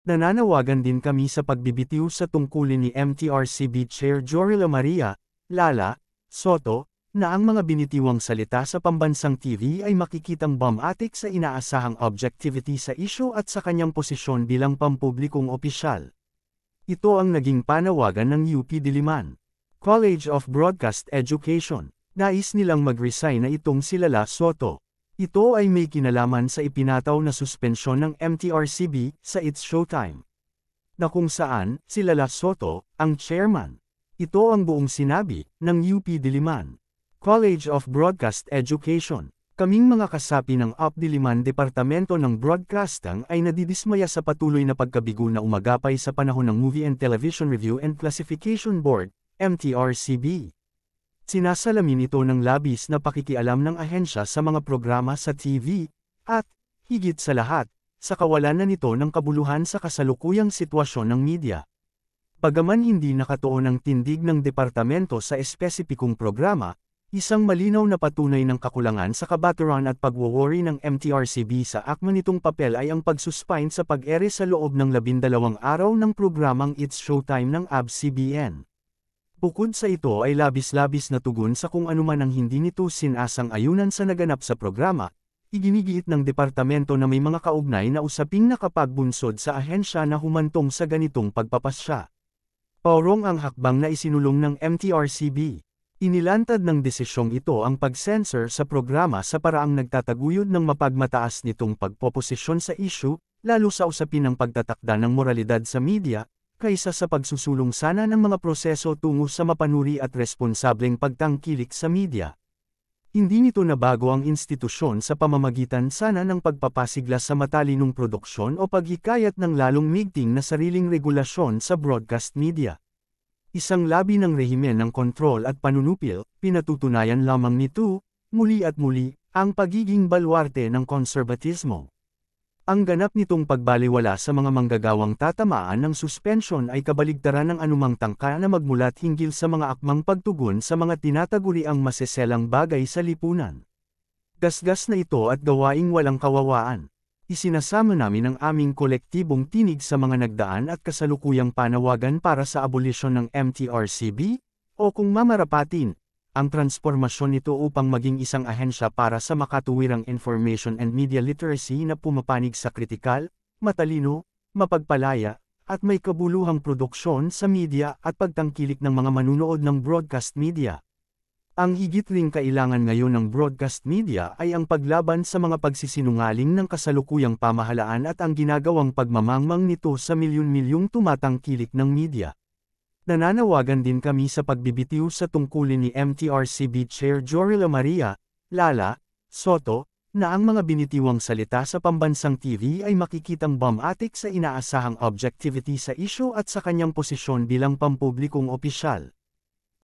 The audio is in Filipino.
Nananawagan din kami sa pagbibitiw sa tungkulin ni MTRCB Chair Jory Maria, Lala, Soto, na ang mga binitiwang salita sa pambansang TV ay makikitang bumatik sa inaasahang objectivity sa isyu at sa kanyang posisyon bilang pampublikong opisyal. Ito ang naging panawagan ng UP Diliman College of Broadcast Education. Nais nilang mag-resign na itong si Lala Soto. Ito ay may kinalaman sa ipinataw na suspensyon ng MTRCB sa It's Showtime, na kung saan si Lala Soto ang chairman. Ito ang buong sinabi ng UP Diliman College of Broadcast Education. Kaming mga kasapi ng UP Diliman Departamento ng Broadcasting ay nadidismaya sa patuloy na pagkabigo na umagapay sa panahon ng Movie and Television Review and Classification Board, MTRCB. Sinasalamin ito ng labis na pakikialam ng ahensya sa mga programa sa TV, at, higit sa lahat, sa kawalan na nito ng kabuluhan sa kasalukuyang sitwasyon ng media. Bagaman hindi nakatuon ang tindig ng departamento sa espesipikong programa, isang malinaw na patunay ng kakulangan sa kabaturan at pagwawori ng MTRCB sa akma nitong papel ay ang pagsuspine sa pag-ere sa loob ng 12 araw ng programang It's Showtime ng ABS-CBN. Bukod sa ito ay labis-labis na tugon sa kung anuman ang hindi nito sinasang-ayunan sa naganap sa programa, iginigiit ng departamento na may mga kaugnay na usaping nakapagbunsod sa ahensya na humantong sa ganitong pagpapasya. Paurong ang hakbang na isinulong ng MTRCB. Inilantad ng desisyong ito ang pag-censor sa programa sa paraang nagtataguyod ng mapagmataas nitong pagpoposisyon sa issue, lalo sa usapin ng pagtatakda ng moralidad sa media, kaysa sa pagsusulong sana ng mga proseso tungo sa mapanuri at responsableng pagtangkilik sa media. Hindi nito nabago ang institusyon sa pamamagitan sana ng pagpapasigla sa matalinong produksyon o paghikayat ng lalong migting na sariling regulasyon sa broadcast media. Isang labi ng rehimen ng kontrol at panunupil, pinatutunayan lamang nito, muli at muli, ang pagiging balwarte ng konserbatismo. Ang ganap nitong pagbaliwala sa mga manggagawang tatamaan ng suspensyon ay kabaligtaran ng anumang tangka na magmulat hinggil sa mga akmang pagtugon sa mga tinataguriang maseselang bagay sa lipunan. Gasgas na ito at gawaing walang kawawaan. Isinasama namin ang aming kolektibong tinig sa mga nagdaan at kasalukuyang panawagan para sa abolisyon ng MTRCB, o kung mamarapatin, ang transformasyon nito upang maging isang ahensya para sa makatuwirang information and media literacy na pumapanig sa kritikal, matalino, mapagpalaya, at may kabuluhang produksyon sa media at pagtangkilik ng mga manunood ng broadcast media. Ang higit ring kailangan ngayon ng broadcast media ay ang paglaban sa mga pagsisinungaling ng kasalukuyang pamahalaan at ang ginagawang pagmamangmang nito sa milyon-milyong tumatangkilik ng media. Nananawagan din kami sa pagbibitiw sa tungkulin ni MTRCB Chair Jory Maria, Lala, Soto, na ang mga binitiwang salita sa pambansang TV ay makikitang bumatik sa inaasahang objectivity sa isyu at sa kanyang posisyon bilang pampublikong opisyal.